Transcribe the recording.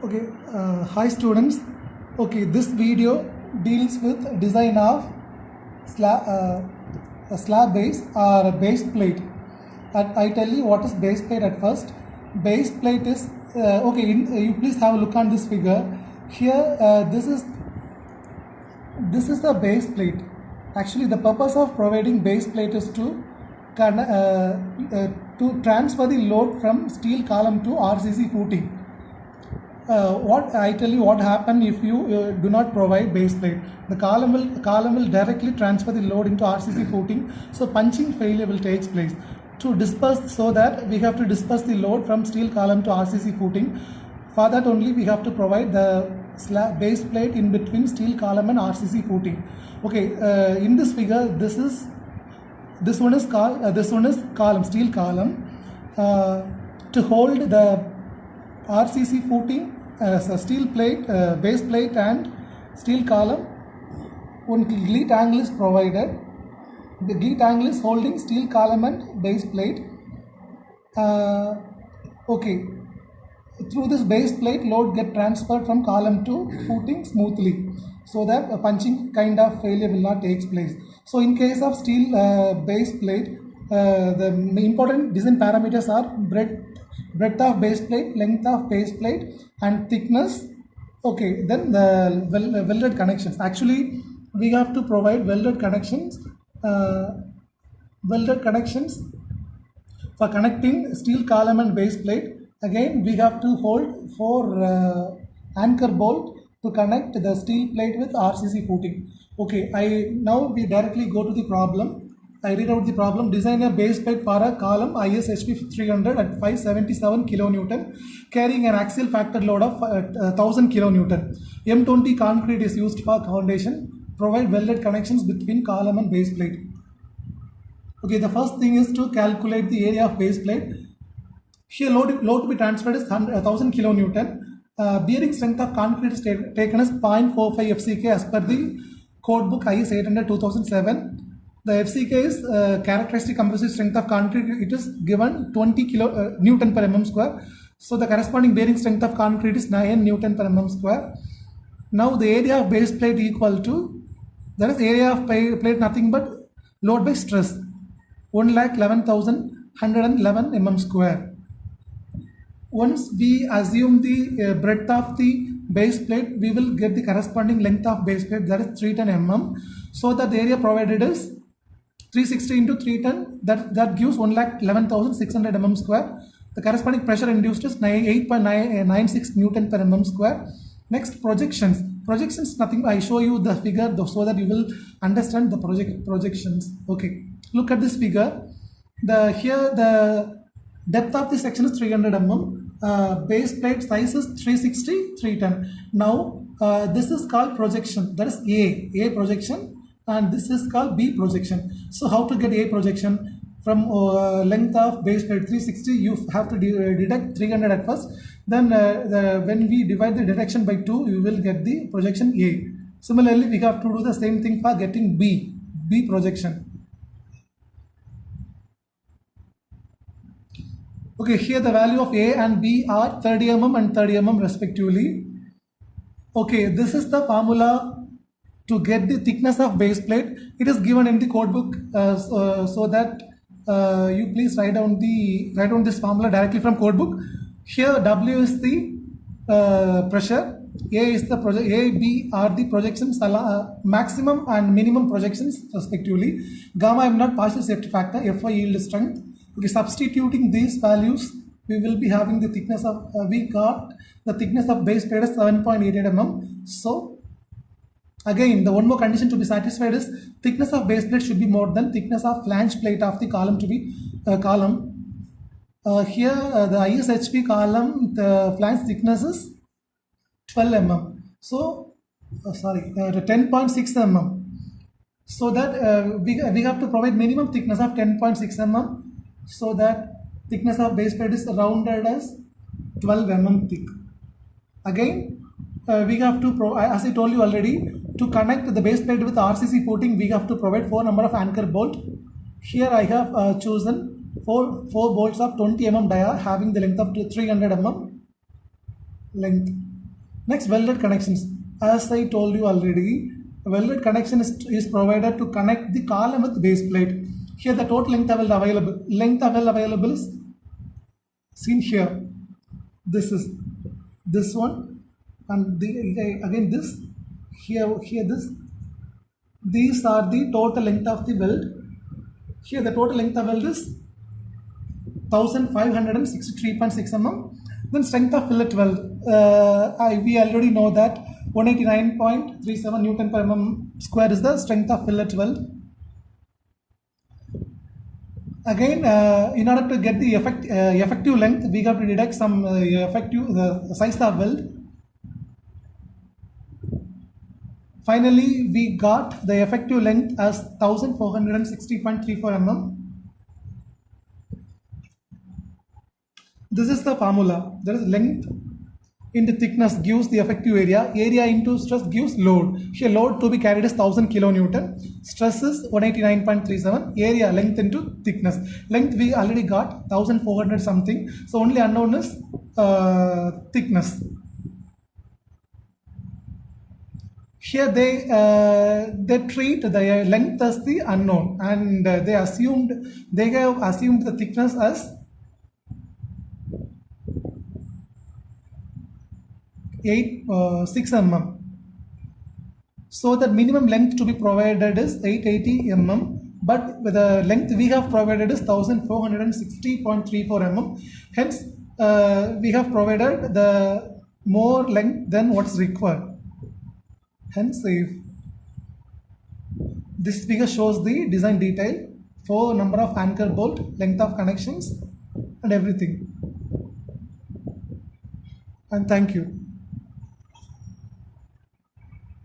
Okay, hi students. Okay, this video deals with design of a slab base or a base plate. And I tell you what is base plate at first. Base plate is okay. You please have a look on this figure. Here, this is the base plate. Actually, the purpose of providing base plate is to transfer the load from steel column to RCC footing. What I tell you what happen if you do not provide base plate. The column will directly transfer the load into RCC footing. So punching failure will take place. To disperse, so that we have to disperse the load from steel column to RCC footing. For that only we have to provide the base plate in between steel column and RCC footing. Okay, in this figure, this one is column, steel column, to hold the RCC footing, steel plate, base plate and steel column. One glit angle is provided. The glit angle is holding steel column and base plate. Okay, through this base plate, load get transferred from column to footing smoothly, so that a punching kind of failure will not take place. So in case of steel base plate, the important design parameters are breadth of base plate, length of base plate and thickness. Okay, then the welded connections. Actually, we have to provide welded connections for connecting steel column and base plate. Again, we have to hold 4 anchor bolt to connect the steel plate with RCC footing. Okay, now we directly go to the problem. I read out the problem. Design a base plate for a column ISHP 300 at 577 kN carrying an axial factor load of 1000 kN. M20 concrete is used for foundation. Provide welded connections between column and base plate. Okay, the first thing is to calculate the area of base plate. Here load to be transferred is 1000 kN. Bearing strength of concrete is taken as 0.45 FCK as per the code book IS 800 2007. The FCK is characteristic compressive strength of concrete. It is given 20 Newton per mm square. So the corresponding bearing strength of concrete is 9 Newton per mm square. Now the area of base plate equal to, that is area of plate nothing but load by stress, 1,11,111 mm square. Once we assume the breadth of the base plate, we will get the corresponding length of base plate, that is 310 mm. So that the area provided is 360 into 310, that gives 1,11,600 mm square. The corresponding pressure induced is 8.96 Newton per mm square. Next, projections. Projections nothing. I show you the figure so that you will understand the projections. Okay, look at this figure. Here the depth of the section is 300 mm. Base plate size is 360, 310. Now this is called projection. That is A projection, and this is called B projection. So how to get A projection? From length of base plate 360, you have to deduct 300 at first. Then when we divide the deduction by 2, you will get the projection A. Similarly, we have to do the same thing for getting B projection. Okay, here the value of A and B are 30 mm and 30 mm respectively. Okay, this is the formula to get the thickness of base plate. It is given in the code book, so that you please write down this formula directly from code book. Here W is the pressure, A is the A, B are the projections, maximum and minimum projections respectively. Gamma I am not partial safety factor, Fy yield strength. Okay, substituting these values, we will be having the thickness of, we got the thickness of base plate is 7.88 mm. So again, the one more condition to be satisfied is thickness of base plate should be more than thickness of flange plate of the column to be column. Here the ISHP column, the flange thickness is 12 mm. So 10.6 mm. So that we have to provide minimum thickness of 10.6 mm. So that thickness of base plate is rounded as 12 mm thick. Again, we have to, as I told you already, to connect the base plate with RCC footing, we have to provide 4 number of anchor bolt. Here I have chosen four bolts of 20 mm dia having the length of 300 mm length. Next, welded connections. As I told you already, welded connection is provided to connect the column with base plate. Here the total length available. Length available is seen here. This is this one, and again this here this. These are the total length of the weld. Here the total length of weld is 1563.6 mm. Then strength of fillet weld. We already know that 189.37 Newton per mm square is the strength of fillet weld. Again, in order to get the effective length, we have to deduct some the size of weld. Finally, we got the effective length as 1460.34 mm. This is the formula. There is length into thickness gives the effective area. Area into stress gives load. Here load to be carried is 1000 kilonewton. Stress is 189.37. Area length into thickness. Length we already got 1400 something. So only unknown is thickness. Here they treat the length as the unknown, and they have assumed the thickness as 6 mm. So the minimum length to be provided is 880 mm, but the length we have provided is 1460.34 mm. Hence, we have provided the more length than what's required. Hence, if this figure shows the design detail for number of anchor bolt, length of connections, and everything. And thank you.